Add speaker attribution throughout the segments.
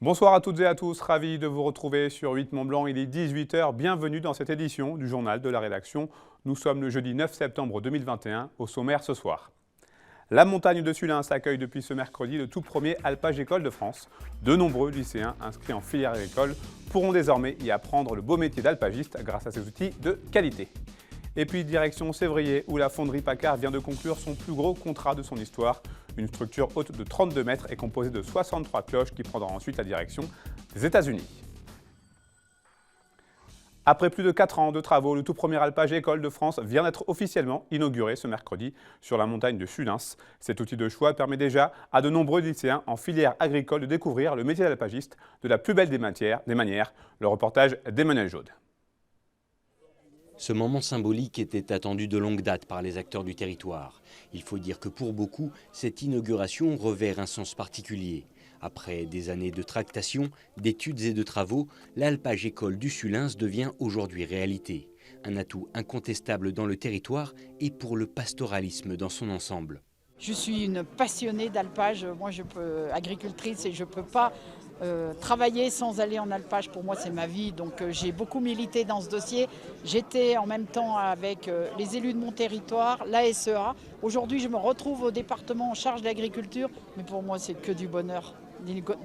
Speaker 1: Bonsoir à toutes et à tous, ravi de vous retrouver sur 8 Mont Blanc, il est 18 h, bienvenue dans cette édition du journal de la rédaction. Nous sommes le jeudi 9 septembre 2021, au sommaire ce soir. La montagne de Sulins accueille depuis ce mercredi le tout premier alpage école de France. De nombreux lycéens inscrits en filière agricole pourront désormais y apprendre le beau métier d'alpagiste grâce à ces outils de qualité. Et puis direction Sévrier, où la fonderie Paccard vient de conclure son plus gros contrat de son histoire. Une structure haute de 32 mètres et composée de 63 cloches qui prendra ensuite la direction des États-Unis. Après plus de 4 ans de travaux, le tout premier alpage école de France vient d'être officiellement inauguré ce mercredi sur la montagne de Sulins. Cet outil de choix permet déjà à de nombreux lycéens en filière agricole de découvrir le métier d'alpagiste de la plus belle des manières. Le reportage d'Emmanuel Jaude.
Speaker 2: Ce moment symbolique était attendu de longue date par les acteurs du territoire. Il faut dire que pour beaucoup, cette inauguration revêt un sens particulier. Après des années de tractation, d'études et de travaux, l'alpage école du Sulins devient aujourd'hui réalité. Un atout incontestable dans le territoire et pour le pastoralisme dans son ensemble.
Speaker 3: Je suis une passionnée d'alpage, moi agricultrice et je ne peux pas travailler sans aller en alpage, pour moi c'est ma vie, donc j'ai beaucoup milité dans ce dossier. J'étais en même temps avec les élus de mon territoire, la SEA. Aujourd'hui je me retrouve au département en charge de l'agriculture, mais pour moi c'est que du bonheur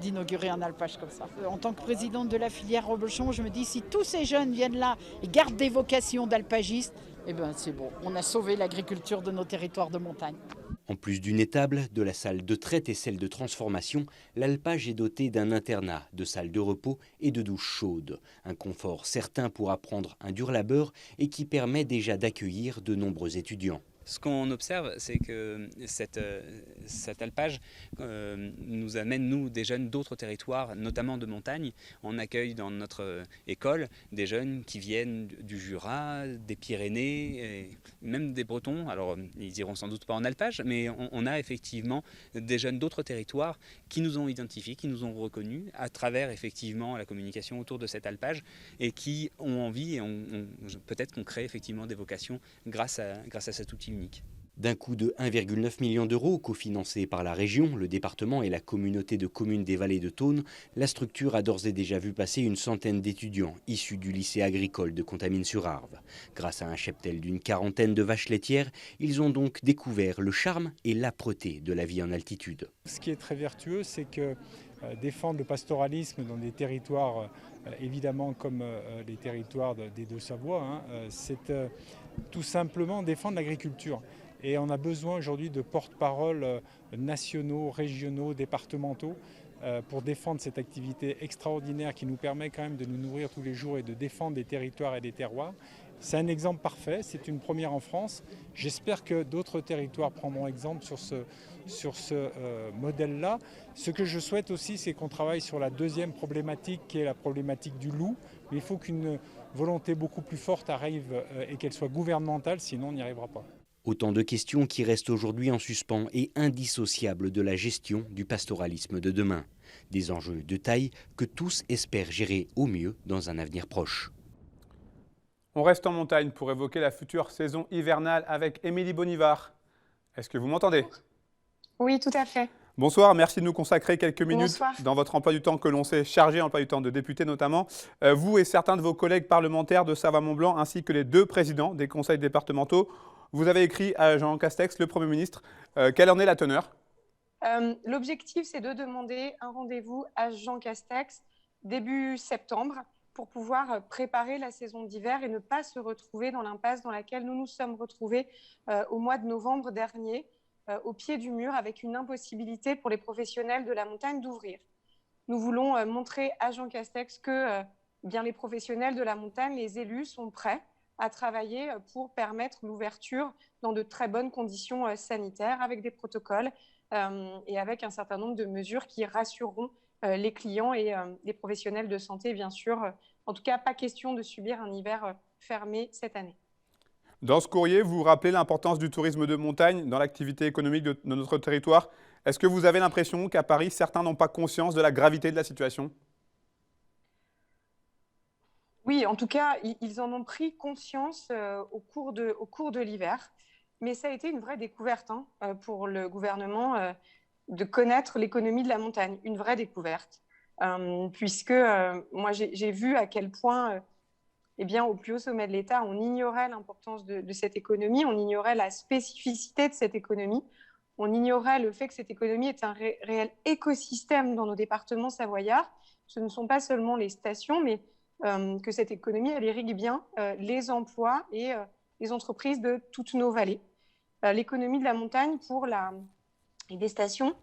Speaker 3: d'inaugurer un alpage comme ça. En tant que présidente de la filière Reblochon, je me dis si tous ces jeunes viennent là et gardent des vocations d'alpagistes, eh ben c'est bon, on a sauvé l'agriculture de nos territoires de montagne.
Speaker 2: En plus d'une étable, de la salle de traite et celle de transformation, l'alpage est doté d'un internat, de salles de repos et de douches chaudes. Un confort certain pour apprendre un dur labeur et qui permet déjà d'accueillir de nombreux étudiants.
Speaker 4: Ce qu'on observe, c'est que cet alpage nous amène, nous, des jeunes d'autres territoires, notamment de montagne. On accueille dans notre école des jeunes qui viennent du Jura, des Pyrénées, et même des Bretons. Alors, ils iront sans doute pas en alpage, mais on a effectivement des jeunes d'autres territoires qui nous ont identifiés, qui nous ont reconnus à travers effectivement la communication autour de cet alpage et qui ont envie, et peut-être qu'on crée effectivement des vocations grâce à cet outil unique.
Speaker 2: D'un coût de 1,9 million d'euros, cofinancé par la région, le département et la communauté de communes des vallées de Thônes, la structure a d'ores et déjà vu passer une centaine d'étudiants issus du lycée agricole de Contamine-sur-Arve. Grâce à un cheptel d'une quarantaine de vaches laitières, ils ont donc découvert le charme et l'âpreté de la vie en altitude.
Speaker 5: Ce qui est très vertueux, c'est que défendre le pastoralisme dans des territoires, évidemment comme les territoires des Deux-Savoie, c'est tout simplement défendre l'agriculture. Et on a besoin aujourd'hui de porte-parole nationaux, régionaux, départementaux pour défendre cette activité extraordinaire qui nous permet quand même de nous nourrir tous les jours et de défendre des territoires et des terroirs. C'est un exemple parfait, c'est une première en France. J'espère que d'autres territoires prendront exemple sur ce modèle-là. Ce que je souhaite aussi, c'est qu'on travaille sur la deuxième problématique, qui est la problématique du loup. Mais il faut qu'une volonté beaucoup plus forte arrive et qu'elle soit gouvernementale, sinon on n'y arrivera pas.
Speaker 2: Autant de questions qui restent aujourd'hui en suspens et indissociables de la gestion du pastoralisme de demain. Des enjeux de taille que tous espèrent gérer au mieux dans un avenir proche.
Speaker 1: On reste en montagne pour évoquer la future saison hivernale avec Émilie Bonivard. Est-ce que vous m'entendez?
Speaker 6: Oui, tout à fait.
Speaker 1: Bonsoir, merci de nous consacrer quelques minutes
Speaker 6: Bonsoir.
Speaker 1: dans votre emploi du temps que l'on sait chargé, emploi du temps de député notamment. Vous et certains de vos collègues parlementaires de Savoie-Mont-Blanc ainsi que les deux présidents des conseils départementaux, vous avez écrit à Jean Castex, le Premier ministre. Quelle en est la teneur?
Speaker 6: L'objectif, c'est de demander un rendez-vous à Jean Castex début septembre pour pouvoir préparer la saison d'hiver et ne pas se retrouver dans l'impasse dans laquelle nous nous sommes retrouvés au mois de novembre dernier, au pied du mur, avec une impossibilité pour les professionnels de la montagne d'ouvrir. Nous voulons montrer à Jean Castex que bien les professionnels de la montagne, les élus, sont prêts à travailler pour permettre l'ouverture dans de très bonnes conditions sanitaires, avec des protocoles et avec un certain nombre de mesures qui rassureront les clients et les professionnels de santé, bien sûr. En tout cas, pas question de subir un hiver fermé cette année.
Speaker 1: Dans ce courrier, vous rappelez l'importance du tourisme de montagne dans l'activité économique de notre territoire. Est-ce que vous avez l'impression qu'à Paris, certains n'ont pas conscience de la gravité de la situation?
Speaker 6: Oui, en tout cas, ils en ont pris conscience au cours de l'hiver. Mais ça a été une vraie découverte pour le gouvernement de connaître l'économie de la montagne, une vraie découverte. puisque moi j'ai vu à quel point, eh bien, au plus haut sommet de l'État, on ignorait l'importance de cette économie, on ignorait la spécificité de cette économie, on ignorait le fait que cette économie est un réel écosystème dans nos départements savoyards. Ce ne sont pas seulement les stations, mais que cette économie, elle irrigue bien les emplois et les entreprises de toutes nos vallées. L'économie de la montagne et des stations,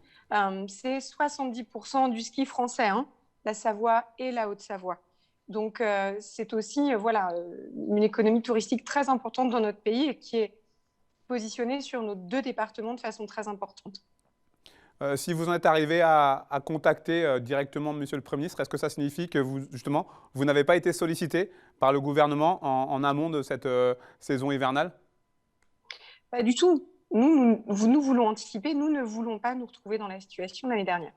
Speaker 6: c'est 70% du ski français, hein, la Savoie et la Haute-Savoie. Donc, c'est aussi une économie touristique très importante dans notre pays et qui est positionnée sur nos 2 départements de façon très importante.
Speaker 1: Si vous en êtes arrivé à contacter directement Monsieur le Premier ministre, est-ce que ça signifie que vous n'avez pas été sollicité par le gouvernement en amont de cette saison hivernale?
Speaker 6: Pas du tout. Nous voulons anticiper, nous ne voulons pas nous retrouver dans la situation de l'année dernière.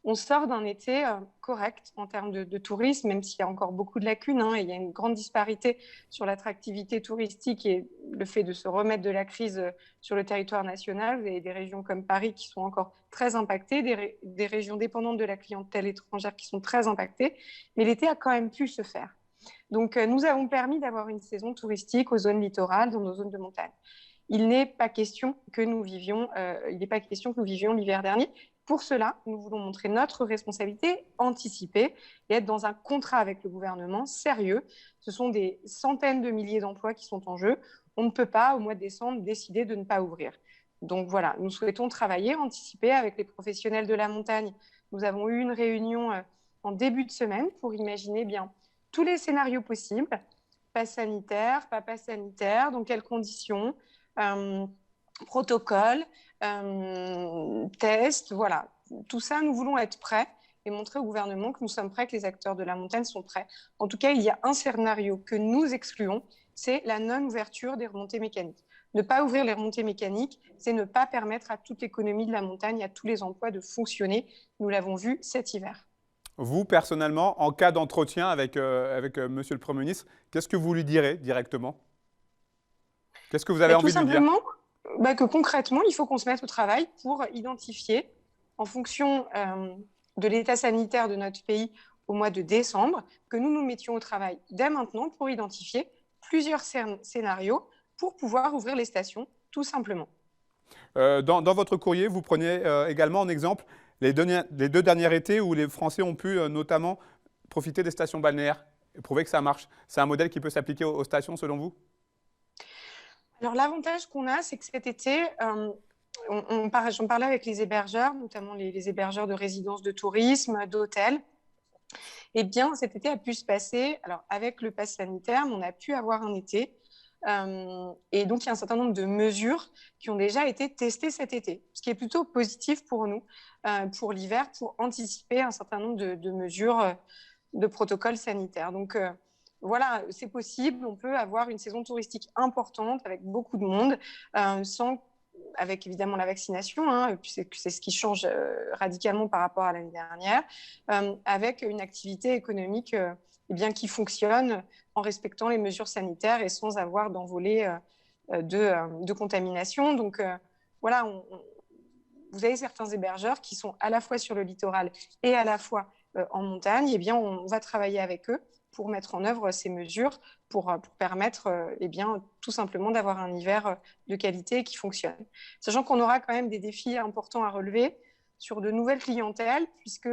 Speaker 6: On sort d'un été correct en termes de tourisme, même s'il y a encore beaucoup de lacunes, hein, et il y a une grande disparité sur l'attractivité touristique et le fait de se remettre de la crise sur le territoire national. Vous avez des régions comme Paris qui sont encore très impactées, des régions dépendantes de la clientèle étrangère qui sont très impactées, mais l'été a quand même pu se faire. Donc nous avons permis d'avoir une saison touristique aux zones littorales, dans nos zones de montagne. Il n'est pas question que nous vivions l'hiver dernier. Pour cela, nous voulons montrer notre responsabilité, anticiper et être dans un contrat avec le gouvernement sérieux. Ce sont des centaines de milliers d'emplois qui sont en jeu. On ne peut pas, au mois de décembre, décider de ne pas ouvrir. Donc voilà, nous souhaitons travailler, anticiper avec les professionnels de la montagne. Nous avons eu une réunion en début de semaine pour imaginer bien tous les scénarios possibles. Pass sanitaire, pas pass sanitaire, dans quelles conditions, protocole, tests, voilà. Tout ça, nous voulons être prêts et montrer au gouvernement que nous sommes prêts, que les acteurs de la montagne sont prêts. En tout cas, il y a un scénario que nous excluons, c'est la non-ouverture des remontées mécaniques. Ne pas ouvrir les remontées mécaniques, c'est ne pas permettre à toute l'économie de la montagne, à tous les emplois de fonctionner. Nous l'avons vu cet hiver.
Speaker 1: Vous, personnellement, en cas d'entretien avec Monsieur le Premier ministre, qu'est-ce que vous lui direz directement? Qu'est-ce que vous avez envie de lui dire?
Speaker 6: Tout simplement que concrètement, il faut qu'on se mette au travail pour identifier, en fonction de l'état sanitaire de notre pays au mois de décembre, que nous nous mettions au travail dès maintenant pour identifier plusieurs scénarios pour pouvoir ouvrir les stations, tout simplement.
Speaker 1: Dans votre courrier, vous prenez également en exemple les 2 derniers étés où les Français ont pu notamment profiter des stations balnéaires et prouver que ça marche. C'est un modèle qui peut s'appliquer aux stations selon vous?
Speaker 6: Alors l'avantage qu'on a, c'est que cet été, j'en parlais avec les hébergeurs, notamment les hébergeurs de résidences de tourisme, d'hôtels. Eh bien, cet été a pu se passer, alors avec le pass sanitaire, on a pu avoir un été. Et donc, il y a un certain nombre de mesures qui ont déjà été testées cet été, ce qui est plutôt positif pour nous, pour l'hiver, pour anticiper un certain nombre de mesures de protocoles sanitaires. Donc, voilà, c'est possible. On peut avoir une saison touristique importante avec beaucoup de monde, avec évidemment la vaccination, hein, c'est ce qui change radicalement par rapport à l'année dernière, avec une activité économique qui fonctionne en respectant les mesures sanitaires et sans avoir d'envolée de contamination. Donc voilà, vous avez certains hébergeurs qui sont à la fois sur le littoral et à la fois en montagne. Eh bien, on va travailler avec eux pour mettre en œuvre ces mesures, pour permettre tout simplement d'avoir un hiver de qualité qui fonctionne. Sachant qu'on aura quand même des défis importants à relever sur de nouvelles clientèles, puisque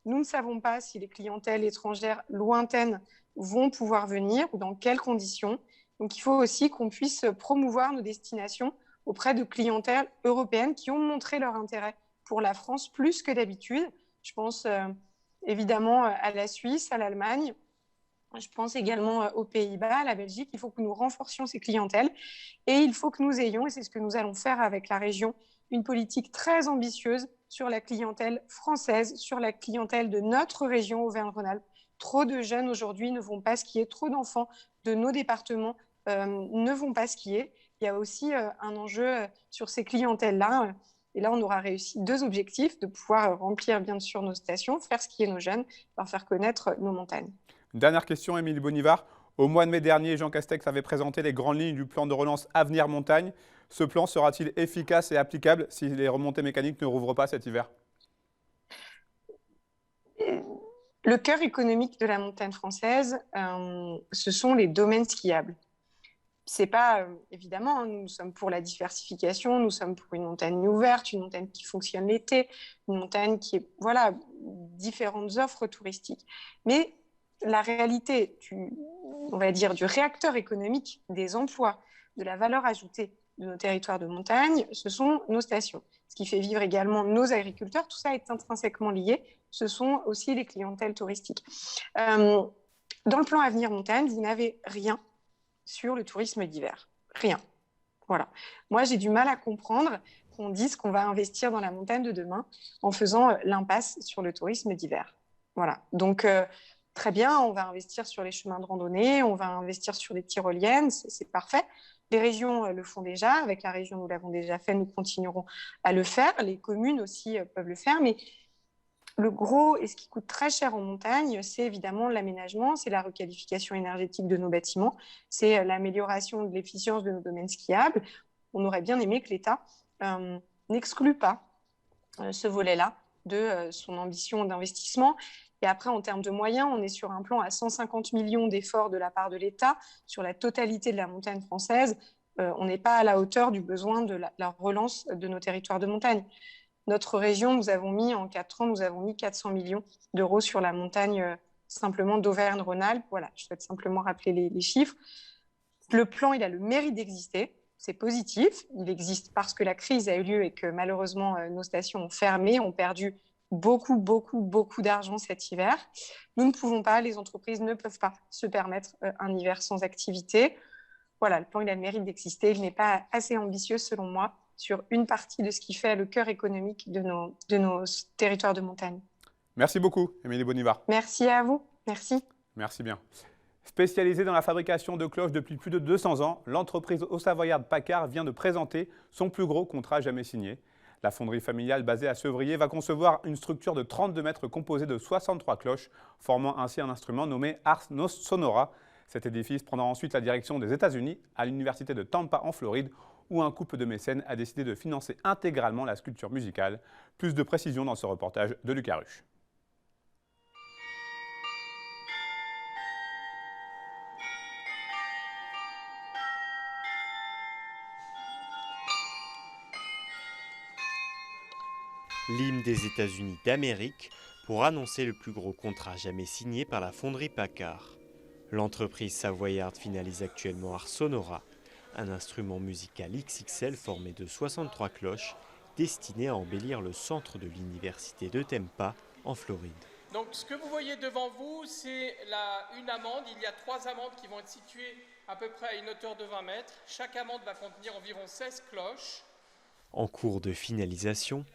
Speaker 6: nous ne savons pas si les clientèles étrangères lointaines vont pouvoir venir ou dans quelles conditions. Donc il faut aussi qu'on puisse promouvoir nos destinations auprès de clientèles européennes qui ont montré leur intérêt pour la France plus que d'habitude. Je pense évidemment à la Suisse, à l'Allemagne. Je pense également aux Pays-Bas, à la Belgique. Il faut que nous renforcions ces clientèles et il faut que nous ayons, et c'est ce que nous allons faire avec la région, une politique très ambitieuse sur la clientèle française, sur la clientèle de notre région Auvergne-Rhône-Alpes. Trop de jeunes aujourd'hui ne vont pas skier, trop d'enfants de nos départements ne vont pas skier. Il y a aussi un enjeu sur ces clientèles-là. Et là, on aura réussi 2 objectifs, de pouvoir remplir bien sûr nos stations, faire skier nos jeunes, leur faire connaître nos montagnes.
Speaker 1: Dernière question, Émilie Bonivard. Au mois de mai dernier, Jean Castex avait présenté les grandes lignes du plan de relance Avenir Montagne. Ce plan sera-t-il efficace et applicable si les remontées mécaniques ne rouvrent pas cet hiver?
Speaker 6: Le cœur économique de la montagne française, ce sont les domaines skiables. C'est pas, évidemment, hein, nous sommes pour la diversification, nous sommes pour une montagne ouverte, une montagne qui fonctionne l'été, une montagne qui est, voilà, différentes offres touristiques. Mais la réalité on va dire, du réacteur économique, des emplois, de la valeur ajoutée de nos territoires de montagne, ce sont nos stations. Ce qui fait vivre également nos agriculteurs, tout ça est intrinsèquement lié. Ce sont aussi les clientèles touristiques. Dans le plan Avenir Montagne, vous n'avez rien sur le tourisme d'hiver. Rien. Voilà. Moi, j'ai du mal à comprendre qu'on dise qu'on va investir dans la montagne de demain en faisant l'impasse sur le tourisme d'hiver. Voilà. Donc, très bien, on va investir sur les chemins de randonnée, on va investir sur les tyroliennes, c'est parfait. Les régions le font déjà. Avec la région, nous l'avons déjà fait, nous continuerons à le faire. Les communes aussi peuvent le faire, mais le gros et ce qui coûte très cher en montagne, c'est évidemment l'aménagement, c'est la requalification énergétique de nos bâtiments, c'est l'amélioration de l'efficience de nos domaines skiables. On aurait bien aimé que l'État n'exclue pas ce volet-là de son ambition d'investissement. Et après, en termes de moyens, on est sur un plan à 150 millions d'efforts de la part de l'État sur la totalité de la montagne française. On n'est pas à la hauteur du besoin de la relance de nos territoires de montagne. Notre région, en 4 ans, nous avons mis 400 millions d'euros sur la montagne simplement d'Auvergne-Rhône-Alpes. Voilà, je souhaite simplement rappeler les chiffres. Le plan, il a le mérite d'exister. C'est positif. Il existe parce que la crise a eu lieu et que malheureusement, nos stations ont fermé, ont perdu beaucoup d'argent cet hiver. Nous ne pouvons pas, les entreprises ne peuvent pas se permettre un hiver sans activité. Voilà, le plan, il a le mérite d'exister. Il n'est pas assez ambitieux, selon moi, sur une partie de ce qui fait le cœur économique de nos territoires de montagne.
Speaker 1: Merci beaucoup, Émilie Boniva.
Speaker 6: Merci à vous. Merci.
Speaker 1: Merci bien. Spécialisée dans la fabrication de cloches depuis plus de 200 ans, l'entreprise haut-savoyarde Paccard vient de présenter son plus gros contrat jamais signé. La fonderie familiale basée à Sevrier va concevoir une structure de 32 mètres composée de 63 cloches, formant ainsi un instrument nommé Ars Sonora. Cet édifice prendra ensuite la direction des États-Unis, à l'université de Tampa en Floride, où un couple de mécènes a décidé de financer intégralement la sculpture musicale. Plus de précisions dans ce reportage de Lucas Ruche.
Speaker 2: L'hymne des États-Unis d'Amérique pour annoncer le plus gros contrat jamais signé par la fonderie Paccard. L'entreprise savoyarde finalise actuellement Ars Sonora, un instrument musical XXL formé de 63 cloches destiné à embellir le centre de l'université de Tampa en Floride.
Speaker 7: Donc ce que vous voyez devant vous, c'est une amande. Il y a 3 amandes qui vont être situées à peu près à une hauteur de 20 mètres. Chaque amande va contenir environ 16 cloches.
Speaker 2: En cours de finalisation,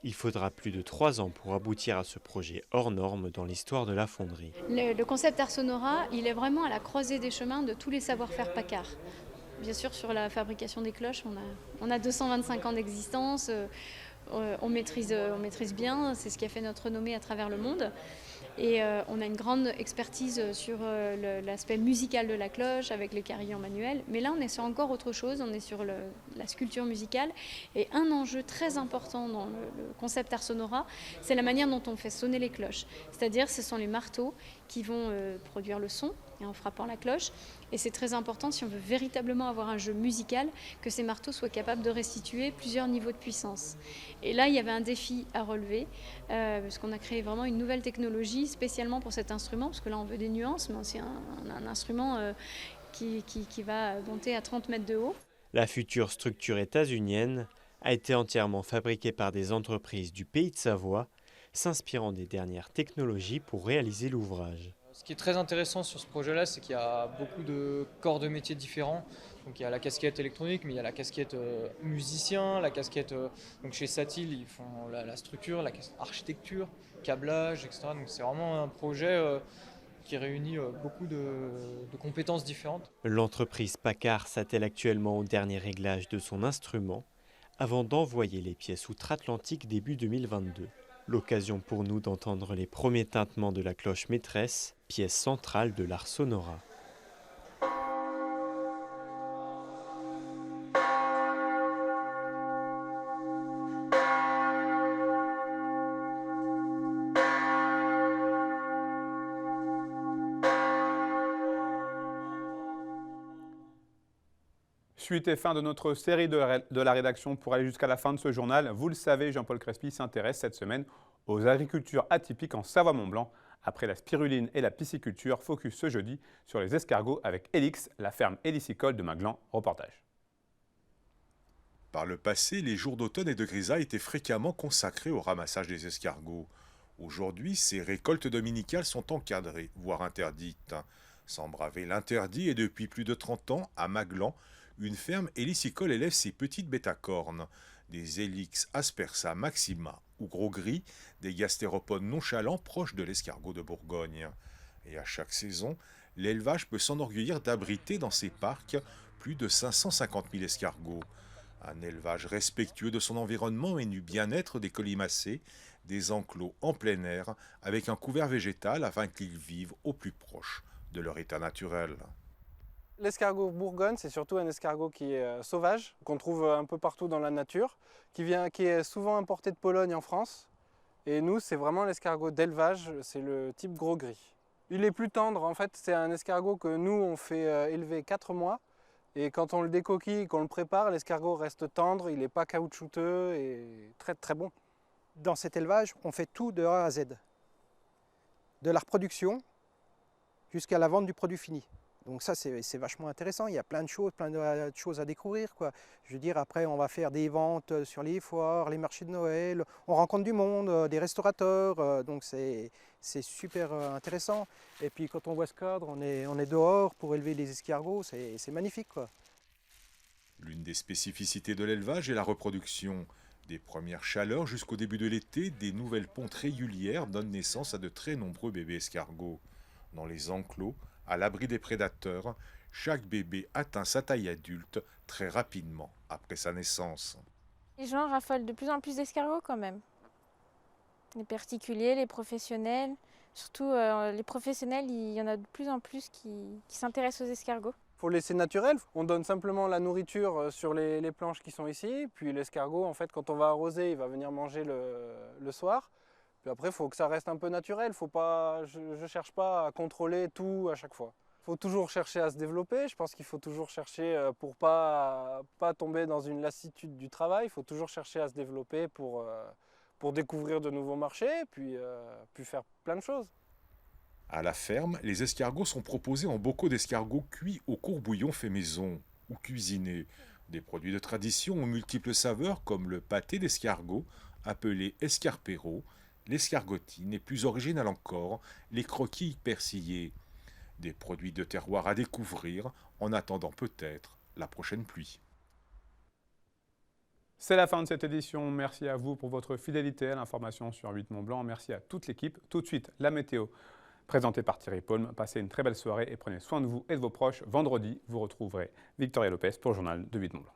Speaker 2: il faudra plus de 3 ans pour aboutir à ce projet hors norme dans l'histoire de la fonderie.
Speaker 8: Le concept Ars Sonora, il est vraiment à la croisée des chemins de tous les savoir-faire Paccard. Bien sûr, sur la fabrication des cloches, on a 225 ans d'existence, on maîtrise bien, c'est ce qui a fait notre renommée à travers le monde. Et on a une grande expertise sur l'aspect musical de la cloche avec les carillons manuels. Mais là, on est sur encore autre chose, on est sur la sculpture musicale. Et un enjeu très important dans le concept Ars Sonora, c'est la manière dont on fait sonner les cloches. C'est-à-dire, ce sont les marteaux qui vont produire le son en frappant la cloche. Et c'est très important, si on veut véritablement avoir un jeu musical, que ces marteaux soient capables de restituer plusieurs niveaux de puissance. Et là, il y avait un défi à relever, parce qu'on a créé vraiment une nouvelle technologie spécialement pour cet instrument, parce que là, on veut des nuances, mais c'est un instrument qui va monter à 30 mètres de haut.
Speaker 2: La future structure états-unienne a été entièrement fabriquée par des entreprises du Pays de Savoie, s'inspirant des dernières technologies pour réaliser l'ouvrage.
Speaker 9: Ce qui est très intéressant sur ce projet-là, c'est qu'il y a beaucoup de corps de métiers différents. Donc il y a la casquette électronique, mais il y a la casquette musicien, la casquette... donc chez Satil, ils font la structure, la architecture, câblage, etc. Donc c'est vraiment un projet qui réunit beaucoup de compétences différentes.
Speaker 2: L'entreprise Paccard s'attelle actuellement au dernier réglage de son instrument avant d'envoyer les pièces outre-Atlantique début 2022. L'occasion pour nous d'entendre les premiers tintements de la cloche maîtresse, pièce centrale de l'Ars Sonora.
Speaker 1: Suite et fin de notre série de la rédaction pour aller jusqu'à la fin de ce journal. Vous le savez, Jean-Paul Crespi s'intéresse cette semaine aux agricultures atypiques en Savoie-Mont-Blanc. Après la spiruline et la pisciculture, focus ce jeudi sur les escargots avec Elix, la ferme hélicicole de Maglan. Reportage.
Speaker 10: Par le passé, les jours d'automne et de grisaille étaient fréquemment consacrés au ramassage des escargots. Aujourd'hui, ces récoltes dominicales sont encadrées, voire interdites. Sans braver l'interdit, et depuis plus de 30 ans, à Maglan, une ferme hélicicole élève ses petites bêtes à cornes, des Helix aspersa maxima ou gros gris, des gastéropodes nonchalants proches de l'escargot de Bourgogne. Et à chaque saison, l'élevage peut s'enorgueillir d'abriter dans ses parcs plus de 550 000 escargots. Un élevage respectueux de son environnement et du bien-être des colimacés, des enclos en plein air avec un couvert végétal afin qu'ils vivent au plus proche de leur état naturel.
Speaker 11: L'escargot Bourgogne, c'est surtout un escargot qui est sauvage, qu'on trouve un peu partout dans la nature, qui est souvent importé de Pologne en France. Et nous, c'est vraiment l'escargot d'élevage, c'est le type gros gris. Il est plus tendre, en fait, c'est un escargot que nous, on fait élever 4 mois. Et quand on le décoquille, qu'on le prépare, l'escargot reste tendre, il n'est pas caoutchouteux et très très bon.
Speaker 12: Dans cet élevage, on fait tout de A à Z. De la reproduction jusqu'à la vente du produit fini. Donc ça, c'est vachement intéressant. Il y a plein de choses à découvrir, quoi. Je veux dire, après, on va faire des ventes sur les foires, les marchés de Noël. On rencontre du monde, des restaurateurs. Donc c'est super intéressant. Et puis quand on voit ce cadre, on est dehors pour élever les escargots. C'est magnifique, quoi.
Speaker 10: L'une des spécificités de l'élevage est la reproduction. Des premières chaleurs jusqu'au début de l'été, des nouvelles pontes régulières donnent naissance à de très nombreux bébés escargots. Dans les enclos, à l'abri des prédateurs, chaque bébé atteint sa taille adulte très rapidement après sa naissance.
Speaker 13: Les gens raffolent de plus en plus d'escargots quand même. Les particuliers, les professionnels, surtout les professionnels, il y en a de plus en plus qui s'intéressent aux escargots.
Speaker 11: Il faut laisser naturel, on donne simplement la nourriture sur les planches qui sont ici, puis l'escargot, en fait, quand on va arroser, il va venir manger le soir. Puis après, il faut que ça reste un peu naturel. Faut pas, je ne cherche pas à contrôler tout à chaque fois. Il faut toujours chercher à se développer. Je pense qu'il faut toujours chercher pour pas tomber dans une lassitude du travail. Il faut toujours chercher à se développer pour découvrir de nouveaux marchés, puis faire plein de choses.
Speaker 10: À la ferme, les escargots sont proposés en bocaux d'escargots cuits au courbouillon fait maison ou cuisinés. Des produits de tradition aux multiples saveurs comme le pâté d'escargot, appelé escarpero, l'escargotine et plus original encore, les croquilles persillées. Des produits de terroir à découvrir en attendant peut-être la prochaine pluie.
Speaker 1: C'est la fin de cette édition. Merci à vous pour votre fidélité à l'information sur 8 Mont Blanc. Merci à toute l'équipe. Tout de suite, la météo présentée par Thierry Paulme. Passez une très belle soirée et prenez soin de vous et de vos proches. Vendredi, vous retrouverez Victoria Lopez pour le journal de 8 Mont Blanc.